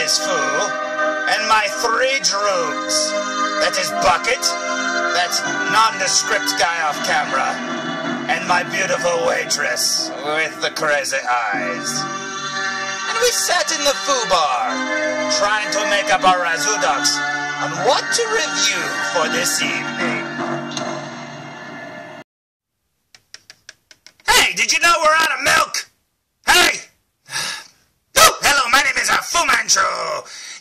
is Foo, and my 3 droogs. That is Bucket, that nondescript guy off camera, and my beautiful waitress with the crazy eyes. And we sat in the Foo bar, trying to make up our razudoks on what to review for this evening. Hey, did you know we're out of milk? Hey! Oh, hello, my name is Fu Manchu.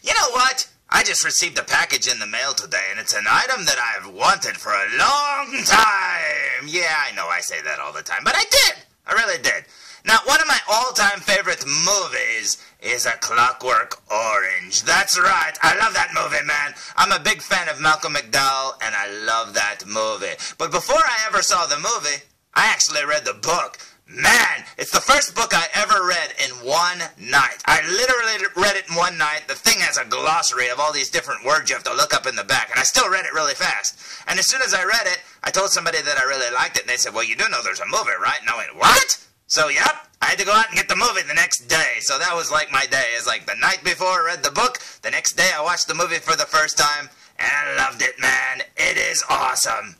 You know what? I just received a package in the mail today, and it's an item that I've wanted for a long time. Yeah, I know I say that all the time, but I did. I really did. Now, one of my all-time favorite movies is A Clockwork Orange. That's right. I love that movie, man. I'm a big fan of Malcolm McDowell, and I love that movie. But before I ever saw the movie, I actually read the book. Man, it's the first book I ever read in one night. I literally read it in one night. The thing has a glossary of all these different words you have to look up in the back, and I still read it really fast. And as soon as I read it, I told somebody that I really liked it, and they said, well, you do know there's a movie, right? And I went, what? So, yep, I had to go out and get the movie the next day. So that was like my day. It's like the night before I read the book, the next day I watched the movie for the first time, and I loved it, man. It is awesome.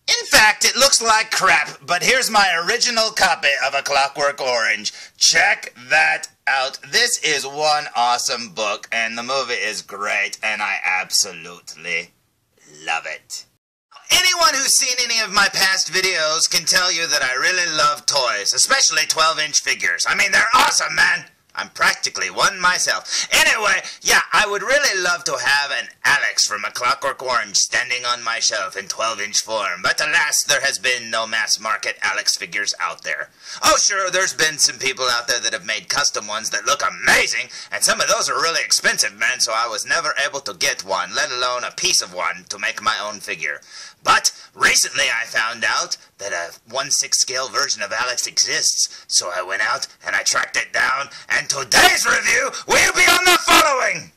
In fact, it looks like crap, but here's my original copy of A Clockwork Orange. Check that out. This is one awesome book, and the movie is great, and I absolutely love it. Anyone who's seen any of my past videos can tell you that I really love toys, especially 12-inch figures. I mean, they're awesome, man. I'm practically one myself. Anyway, yeah, I would really love to have an Alex from A Clockwork Orange standing on my shelf in 12-inch form, but alas, there has been no mass-market Alex figures out there. Oh, sure, there's been some people out there that have made custom ones that look amazing, and some of those are really expensive, man, so I was never able to get one, let alone a piece of one, to make my own figure. But recently I found out that a 1/6 scale version of Alex exists, so I went out and I tracked it down, and today's review will be on the following.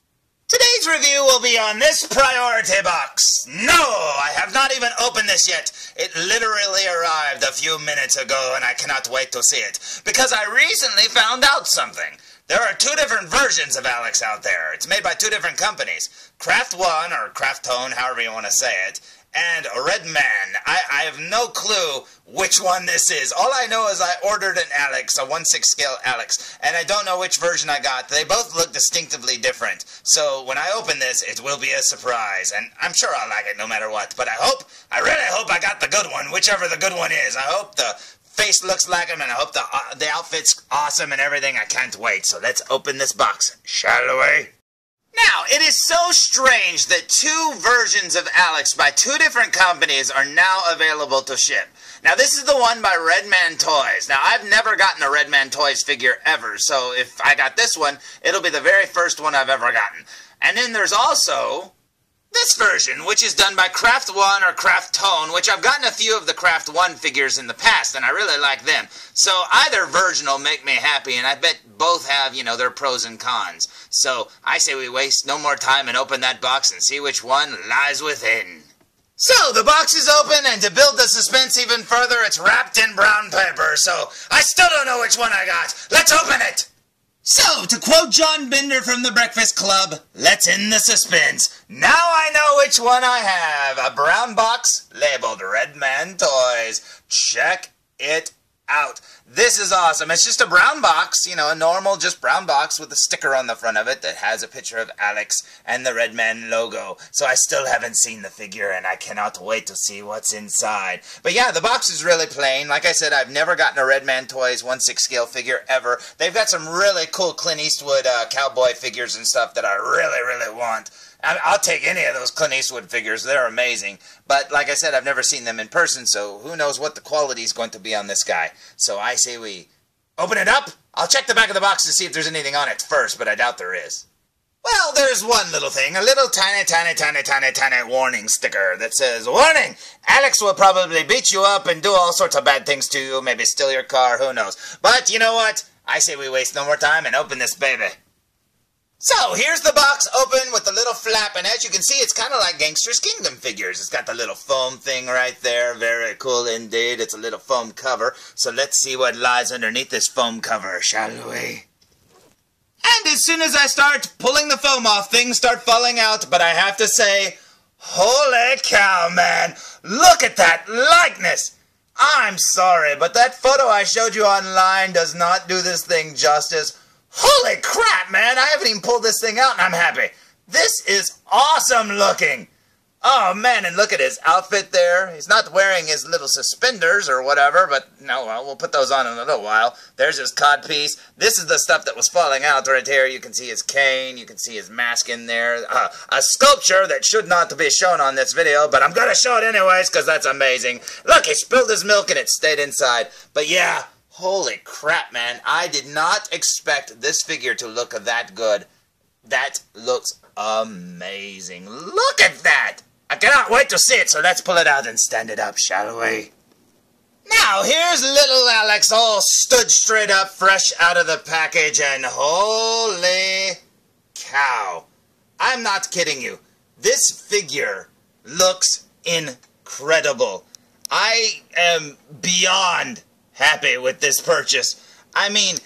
Today's review will be on this priority box. No, I have not even opened this yet. It literally arrived a few minutes ago, and I cannot wait to see it, because I recently found out something. There are 2 different versions of Alex out there. It's made by 2 different companies, Craft One, or Craft Tone, however you want to say it, and Redman. I have no clue which one this is. All I know is I ordered an Alex, a 1/6 scale Alex, and I don't know which version I got. They both look distinctively different. So when I open this, it will be a surprise, and I'm sure I'll like it no matter what. But I really hope I got the good one, whichever the good one is. I hope the face looks like him, and I hope the outfit's awesome and everything. I can't wait. So let's open this box, shall we? Now, it is so strange that 2 versions of Alex by 2 different companies are now available to ship. Now, this is the one by Redman Toys. Now, I've never gotten a Redman Toys figure ever, so if I got this one, it'll be the very first one I've ever gotten. And then there's also this version, which is done by Craft One or Craft Tone, which I've gotten a few of the Craft One figures in the past, and I really like them. So either version will make me happy, and I bet both have, you know, their pros and cons. So I say we waste no more time and open that box and see which one lies within. So the box is open, and to build the suspense even further, it's wrapped in brown paper, so I still don't know which one I got. Let's open it! So, to quote John Bender from The Breakfast Club, let's end the suspense. Now I know which one I have. A brown box labeled Redman Toys. Check it out. This is awesome. It's just a brown box, you know, a normal just brown box with a sticker on the front of it that has a picture of Alex and the Redman logo. So I still haven't seen the figure, and I cannot wait to see what's inside. But yeah, the box is really plain. Like I said, I've never gotten a Redman Toys 1/6 scale figure ever. They've got some really cool Clint Eastwood cowboy figures and stuff that I really, really want. I'll take any of those Clint Eastwood figures. They're amazing. But like I said, I've never seen them in person, so who knows what the quality is going to be on this guy. So I say we open it up. I'll check the back of the box to see if there's anything on it first, but I doubt there is. Well, there's one little thing. A little tiny warning sticker that says, "Warning! Alex will probably beat you up and do all sorts of bad things to you. Maybe steal your car, who knows. But you know what? I say we waste no more time and open this baby." So, here's the box open with the little flap, and as you can see, it's kind of like Gangster's Kingdom figures. It's got the little foam thing right there. Very cool indeed. It's a little foam cover. So let's see what lies underneath this foam cover, shall we? And as soon as I start pulling the foam off, things start falling out. But I have to say, holy cow, man. Look at that likeness. I'm sorry, but that photo I showed you online does not do this thing justice. Holy crap, man. I haven't even pulled this thing out and I'm happy. This is awesome looking. Oh, man, and look at his outfit there. He's not wearing his little suspenders or whatever, but no, well, we'll put those on in a little while. There's his codpiece. This is the stuff that was falling out right here. You can see his cane. You can see his mask in there. A sculpture that should not be shown on this video, but I'm going to show it anyways because that's amazing. Look, he spilled his milk and it stayed inside. But yeah, holy crap, man. I did not expect this figure to look that good. That looks amazing. Look at that. I cannot wait to see it, so let's pull it out and stand it up, shall we? Now, here's little Alex all stood straight up, fresh out of the package, and holy cow. I'm not kidding you. This figure looks incredible. I am beyond happy with this purchase. I mean,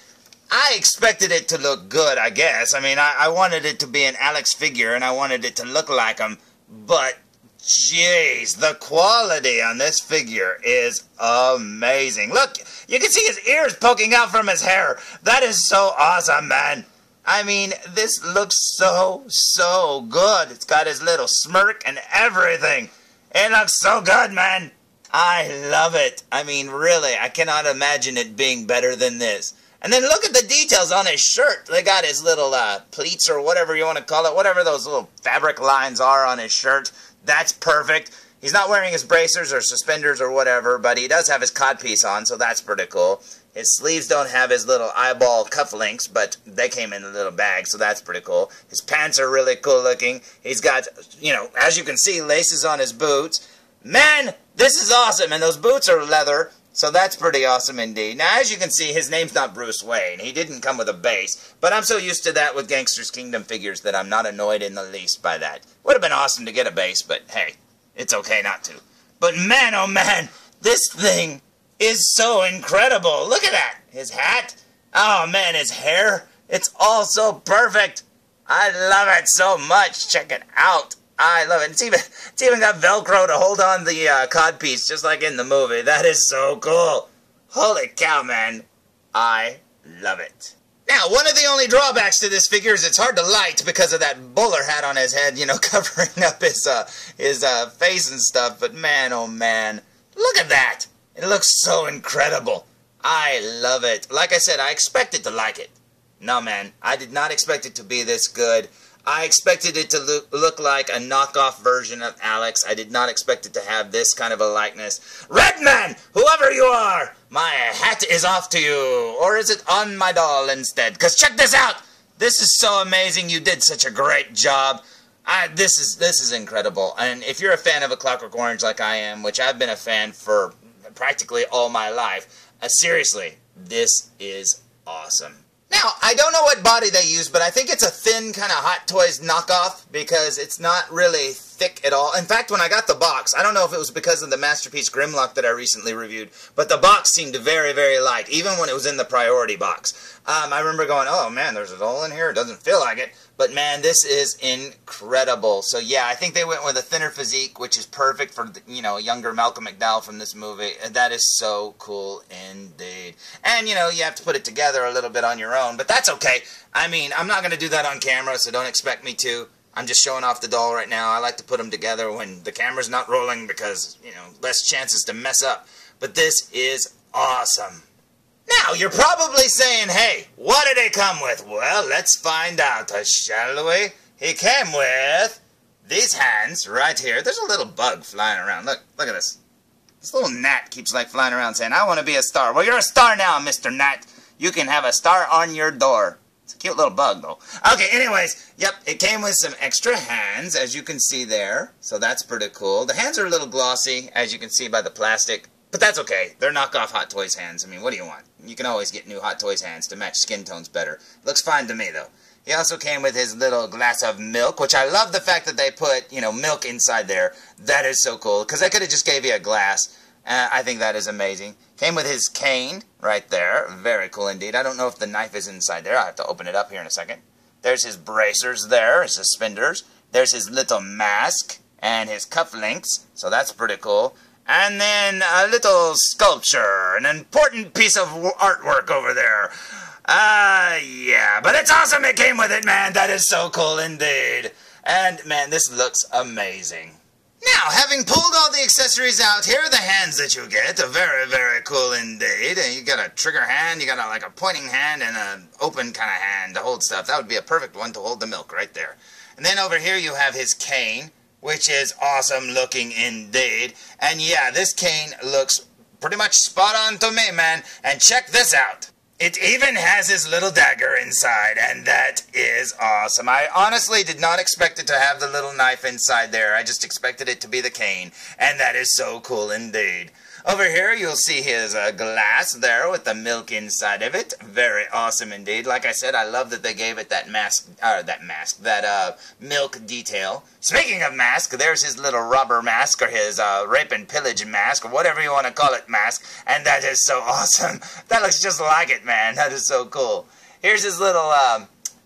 I expected it to look good, I guess. I mean, I wanted it to be an Alex figure, and I wanted it to look like him, but jeez, the quality on this figure is amazing. Look, you can see his ears poking out from his hair. That is so awesome, man. I mean, this looks so good. It's got his little smirk and everything. It looks so good, man. I love it. I mean, really, I cannot imagine it being better than this. And then look at the details on his shirt. They got his little pleats or whatever you want to call it, whatever those little fabric lines are on his shirt. That's perfect. He's not wearing his bracers or suspenders or whatever, but he does have his codpiece on, so that's pretty cool. His sleeves don't have his little eyeball cufflinks, but they came in a little bag, so that's pretty cool. His pants are really cool looking. He's got, you know, as you can see, laces on his boots. Man, this is awesome, and those boots are leather, so that's pretty awesome indeed. Now, as you can see, his name's not Bruce Wayne. He didn't come with a base, but I'm so used to that with Gangster's Kingdom figures that I'm not annoyed in the least by that. Would have been awesome to get a base, but hey, it's okay not to. But man, oh man, this thing is so incredible. Look at that. His hat. Oh man, his hair. It's all so perfect. I love it so much. Check it out. I love it. It's even got Velcro to hold on the codpiece, just like in the movie. That is so cool. Holy cow, man. I love it. Now, one of the only drawbacks to this figure is it's hard to light because of that bowler hat on his head, you know, covering up his face and stuff. But man, oh man, look at that. It looks so incredible. I love it. Like I said, I expected to like it. No, man, I did not expect it to be this good. I expected it to look like a knockoff version of Alex. I did not expect it to have this kind of a likeness. Redman, whoever you are, my hat is off to you. Or is it on my doll instead? Because check this out. This is so amazing. You did such a great job. This is incredible. And if you're a fan of A Clockwork Orange like I am, which I've been a fan for practically all my life, seriously, this is awesome. Now, I don't know what body they use, but I think it's a thin kind of Hot Toys knockoff because it's not really thick at all. In fact, when I got the box, I don't know if it was because of the Masterpiece Grimlock that I recently reviewed, but the box seemed very, very light, even when it was in the priority box. I remember going, oh man, there's a hole in here. It doesn't feel like it. But man, this is incredible. So yeah, I think they went with a thinner physique, which is perfect for, you know, a younger Malcolm McDowell from this movie. That is so cool indeed. And, you know, you have to put it together a little bit on your own, but that's okay. I mean, I'm not going to do that on camera, so don't expect me to. I'm just showing off the doll right now. I like to put them together when the camera's not rolling because, you know, less chances to mess up. But this is awesome. Now, you're probably saying, hey, what did he come with? Well, let's find out, shall we? He came with these hands right here. There's a little bug flying around. Look at this. This little gnat keeps like flying around saying, I want to be a star. Well, you're a star now, Mr. Gnat. You can have a star on your door. It's a cute little bug, though. Okay, anyways, yep, it came with some extra hands, as you can see there. So that's pretty cool. The hands are a little glossy, as you can see by the plastic. But that's okay. They're knockoff Hot Toys hands. I mean, what do you want? You can always get new Hot Toys hands to match skin tones better. Looks fine to me, though. He also came with his little glass of milk, which I love the fact that they put, you know, milk inside there. That is so cool, because they could have just gave you a glass. I think that is amazing. Came with his cane right there. Very cool indeed. I don't know if the knife is inside there. I'll have to open it up here in a second. There's his bracers there, his suspenders. There's his little mask and his cufflinks. So that's pretty cool. And then a little sculpture, an important piece of artwork over there. Yeah, but it's awesome it came with it, man. That is so cool indeed. And, man, this looks amazing. Now, having pulled all the accessories out, here are the hands that you get. Very, very cool indeed. You got a trigger hand, you got like a pointing hand, and an open kind of hand to hold stuff. That would be a perfect one to hold the milk right there. And then over here you have his cane, which is awesome looking indeed. And yeah, this cane looks pretty much spot on to me, man. And check this out. It even has his little dagger inside, and that is awesome. I honestly did not expect it to have the little knife inside there. I just expected it to be the cane, and that is so cool indeed. Over here, you'll see his glass there with the milk inside of it. Very awesome indeed. Like I said, I love that they gave it that milk detail. Speaking of mask, there's his little rubber mask, or his rape and pillage mask, or whatever you want to call it mask, and that is so awesome. That looks just like it, man. That is so cool. Here's his little,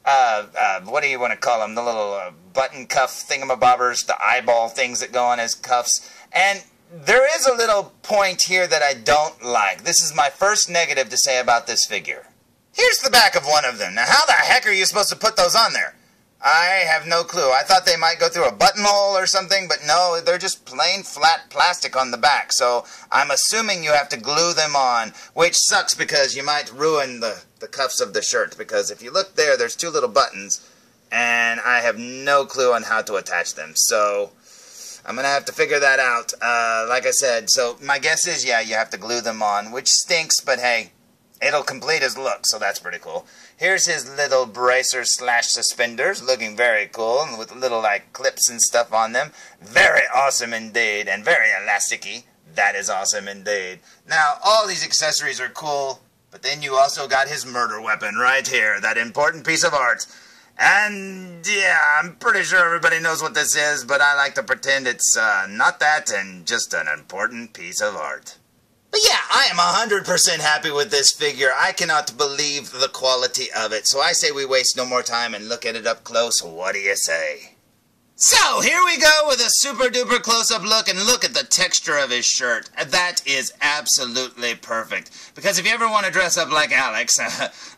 what do you want to call them? The little button cuff thingamabobbers, the eyeball things that go on his cuffs, and there is a little point here that I don't like. This is my first negative to say about this figure. Here's the back of one of them. Now, how the heck are you supposed to put those on there? I have no clue. I thought they might go through a buttonhole or something, but no, they're just plain flat plastic on the back. So I'm assuming you have to glue them on, which sucks because you might ruin the cuffs of the shirt. Because if you look there, there's two little buttons, and I have no clue on how to attach them. So I'm going to have to figure that out, like I said. So my guess is, yeah, you have to glue them on, which stinks, but hey, it'll complete his look, so that's pretty cool. Here's his little bracers slash suspenders, looking very cool, and with little, like, clips and stuff on them. Very awesome indeed, and very elasticy. That is awesome indeed. Now, all these accessories are cool, but then you also got his murder weapon right here, that important piece of art. And, yeah, I'm pretty sure everybody knows what this is, but I like to pretend it's not that and just an important piece of art. But yeah, I am 100% happy with this figure. I cannot believe the quality of it. So I say we waste no more time and look at it up close. What do you say? So, here we go with a super duper close-up look, and look at the texture of his shirt. That is absolutely perfect. Because if you ever want to dress up like Alex,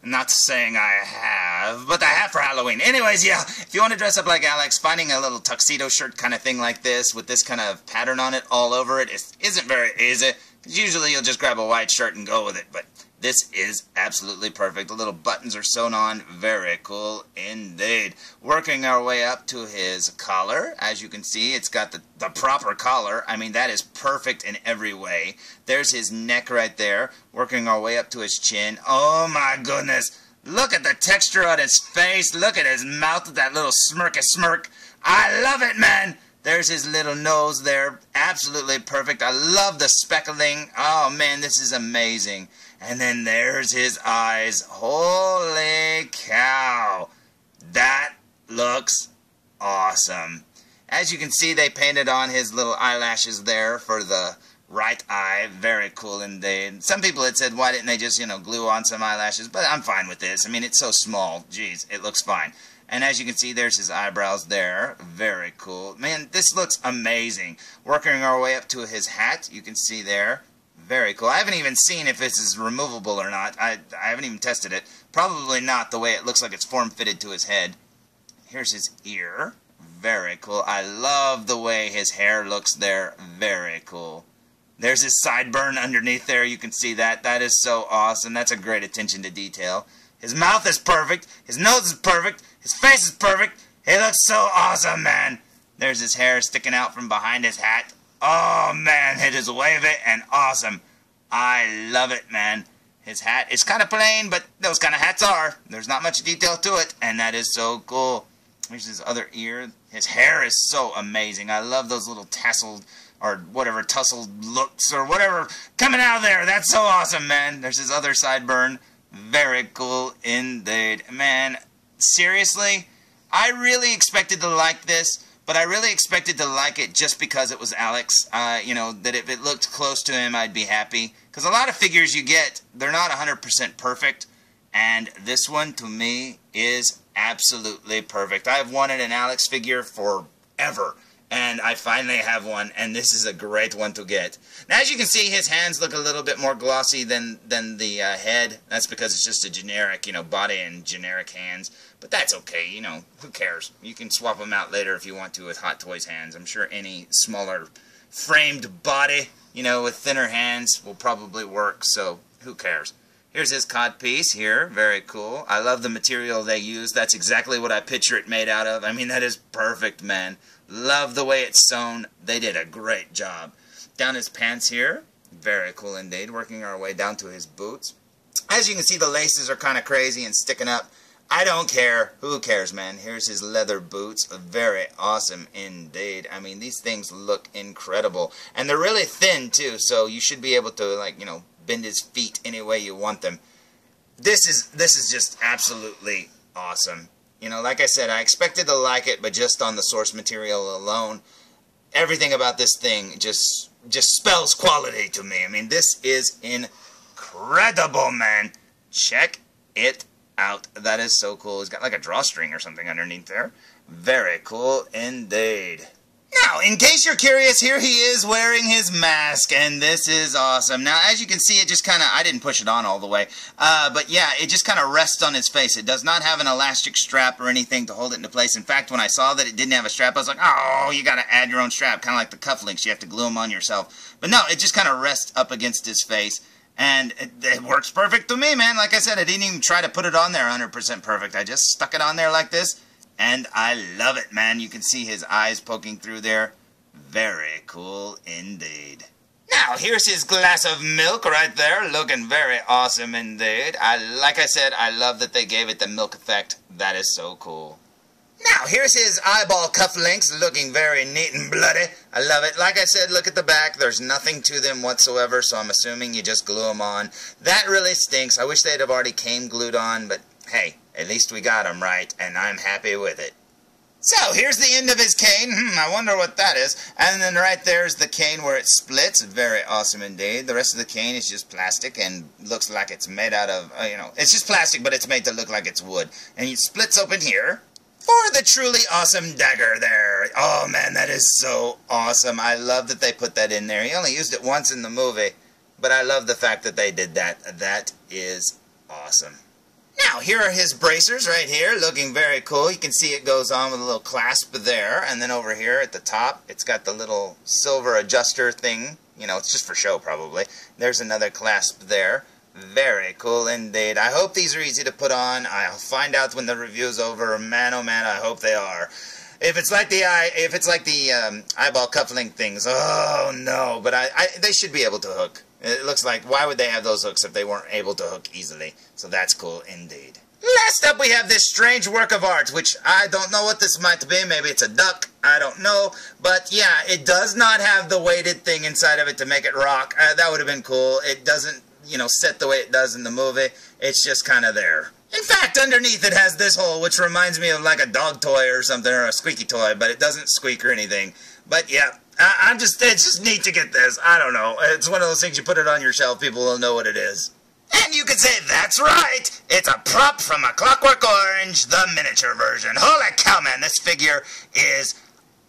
not saying I have, but I have for Halloween. Anyways, yeah, if you want to dress up like Alex, finding a little tuxedo shirt kind of thing like this, with this kind of pattern on it all over it, isn't very easy. Usually you'll just grab a white shirt and go with it, but this is absolutely perfect. The little buttons are sewn on. Very cool indeed. Working our way up to his collar. As you can see, it's got the proper collar. I mean, that is perfect in every way. There's his neck right there. Working our way up to his chin. Oh my goodness. Look at the texture on his face. Look at his mouth with that little smirky smirk. I love it, man. There's his little nose there. Absolutely perfect. I love the speckling. Oh, man, this is amazing. And then there's his eyes. Holy cow. That looks awesome. As you can see, they painted on his little eyelashes there for the right eye. Very cool indeed. Some people had said, why didn't they just, glue on some eyelashes? But I'm fine with this. I mean, it's so small. Jeez, it looks fine. And as you can see, there's his eyebrows there. Very cool. Man, this looks amazing. Working our way up to his hat, you can see there. Very cool. I haven't even seen if this is removable or not. I haven't even tested it. Probably not, the way it looks like it's form-fitted to his head. Here's his ear. Very cool. I love the way his hair looks there. Very cool. There's his sideburn underneath there. You can see that. That is so awesome. That's a great attention to detail. His mouth is perfect. His nose is perfect. His face is perfect. He looks so awesome, man. There's his hair sticking out from behind his hat. Oh, man, it is wavy and awesome. I love it, man. His hat is kind of plain, but those kind of hats are. There's not much detail to it, and that is so cool. Here's his other ear. His hair is so amazing. I love those little tasseled, or whatever, tussled looks, or whatever, coming out of there. That's so awesome, man. There's his other sideburn. Very cool indeed. Man, seriously, I really expected to like this, but I really expected to like it just because it was Alex. You know, that if it looked close to him, I'd be happy. Because a lot of figures you get, they're not 100% perfect, and this one, to me, is absolutely perfect. I've wanted an Alex figure forever, and I finally have one, and this is a great one to get. Now, as you can see, his hands look a little bit more glossy than the head. That's because it's just a generic, you know, body and generic hands. But that's okay, you know, who cares? You can swap them out later if you want to with Hot Toys hands. I'm sure any smaller framed body, you know, with thinner hands will probably work, so who cares? Here's his codpiece here. Very cool. I love the material they use. That's exactly what I picture it made out of. I mean, that is perfect, man. Love the way it's sewn. They did a great job. Down his pants here. Very cool indeed. Working our way down to his boots. As you can see, the laces are kind of crazy and sticking up. I don't care. Who cares, man? Here's his leather boots. Very awesome indeed. I mean, these things look incredible. And they're really thin, too, so you should be able to, like, you know, bend his feet any way you want them. This is just absolutely awesome. You know, like I said, I expected to like it, but just on the source material alone, everything about this thing just spells quality to me. I mean, this is incredible, man. Check it out. That is so cool. He's got like a drawstring or something underneath there. Very cool indeed. Now, in case you're curious, here he is wearing his mask, and this is awesome. Now, as you can see, it just kind of, I didn't push it on all the way, but yeah, it just kind of rests on his face. It does not have an elastic strap or anything to hold it into place. In fact, when I saw that it didn't have a strap, I was like, oh, you got to add your own strap, kind of like the cufflinks. You have to glue them on yourself. But no, it just kind of rests up against his face, and it works perfect to me, man. Like I said, I didn't even try to put it on there 100% perfect. I just stuck it on there like this. And I love it, man. You can see his eyes poking through there. Very cool indeed. Now, here's his glass of milk right there. Looking very awesome indeed. Like I said, I love that they gave it the milk effect. That is so cool. Now, here's his eyeball cufflinks. Looking very neat and bloody. I love it. Like I said, look at the back. There's nothing to them whatsoever, so I'm assuming you just glue them on. That really stinks. I wish they'd have already came glued on, but hey, at least we got them right, and I'm happy with it. So, here's the end of his cane. I wonder what that is. And then right there's the cane where it splits. Very awesome indeed. The rest of the cane is just plastic and looks like it's made out of, you know, it's just plastic, but it's made to look like it's wood. And it splits open here for the truly awesome dagger there. Oh, man, that is so awesome. I love that they put that in there. He only used it once in the movie, but I love the fact that they did that. That is awesome. Now, here are his bracers right here, looking very cool. You can see it goes on with a little clasp there, and then over here at the top, it's got the little silver adjuster thing. You know, it's just for show, probably. There's another clasp there. Very cool indeed. I hope these are easy to put on. I'll find out when the review's over. Man, oh man, I hope they are. If it's like the eyeball cufflink things, oh no. But they should be able to hook. It looks like, why would they have those hooks if they weren't able to hook easily? So that's cool indeed. Last up we have this strange work of art, which I don't know what this might be. Maybe it's a duck. I don't know. But yeah, it does not have the weighted thing inside of it to make it rock. That would have been cool. It doesn't, you know, set the way it does in the movie. It's just kind of there. In fact, underneath it has this hole, which reminds me of like a dog toy or something, or a squeaky toy, but it doesn't squeak or anything. But yeah, it's just neat to get this. I don't know. It's one of those things you put it on your shelf, people will know what it is. And you could say, that's right! It's a prop from a Clockwork Orange, the miniature version. Holy cow, man, this figure is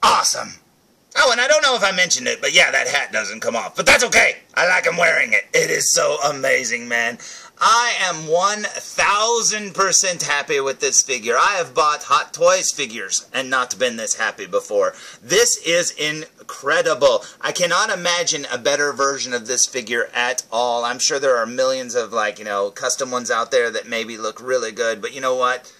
awesome. Oh, and I don't know if I mentioned it, but yeah, that hat doesn't come off. But that's okay. I like him wearing it. It is so amazing, man. I am 1,000% happy with this figure. I have bought Hot Toys figures and not been this happy before. This is incredible. I cannot imagine a better version of this figure at all. I'm sure there are millions of, like, you know, custom ones out there that maybe look really good, but you know what?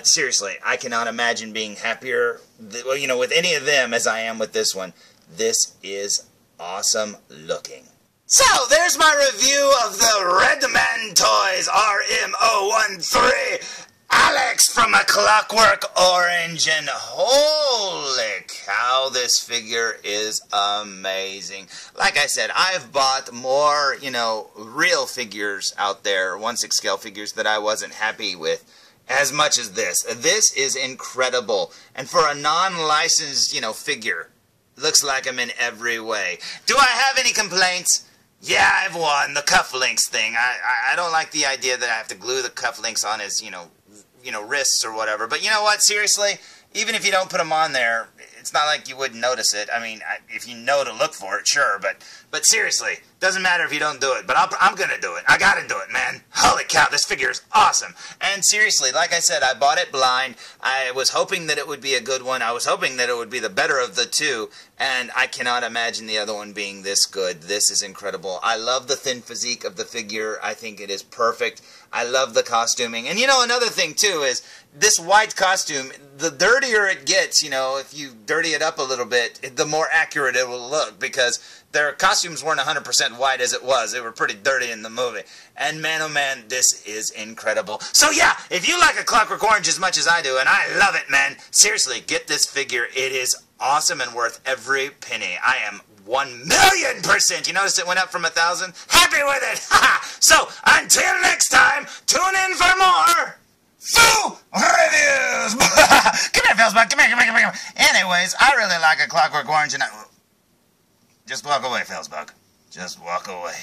Seriously, I cannot imagine being happier, you know, with any of them as I am with this one. This is awesome looking. So, there's my review of the Redman Toys RM-013. Alex from a Clockwork Orange, and holy cow, this figure is amazing. Like I said, I've bought more, you know, real figures out there, 1/6 scale figures that I wasn't happy with. as much as this. This is incredible. And for a non-licensed, figure, looks like I'm in every way. Do I have any complaints? Yeah, I have one. The cufflinks thing. I don't like the idea that I have to glue the cufflinks on his, wrists or whatever. But you know what? Seriously, even if you don't put them on there, it's not like you wouldn't notice it. I mean, if you know to look for it, sure. But seriously, doesn't matter if you don't do it. But I'm going to do it. I got to do it, man. Holy cow, this figure is awesome. And seriously, like I said, I bought it blind. I was hoping that it would be a good one. I was hoping that it would be the better of the two. And I cannot imagine the other one being this good. This is incredible. I love the thin physique of the figure. I think it is perfect. I love the costuming. And another thing too is this white costume, the dirtier it gets, if you dirty it up a little bit, the more accurate it will look, because their costumes weren't 100% white as it was. They were pretty dirty in the movie. And man, oh man, this is incredible. So yeah, if you like a Clockwork Orange as much as I do, and I love it, man, seriously, get this figure. It is awesome and worth every penny. I am 1,000,000%. You notice it went up from 1,000? Happy with it! So, until next time, tune in for more Foo Reviews! Come here, felzbug. Come here. Anyways, I really like a Clockwork Orange, and just walk away, felzbug. Just walk away.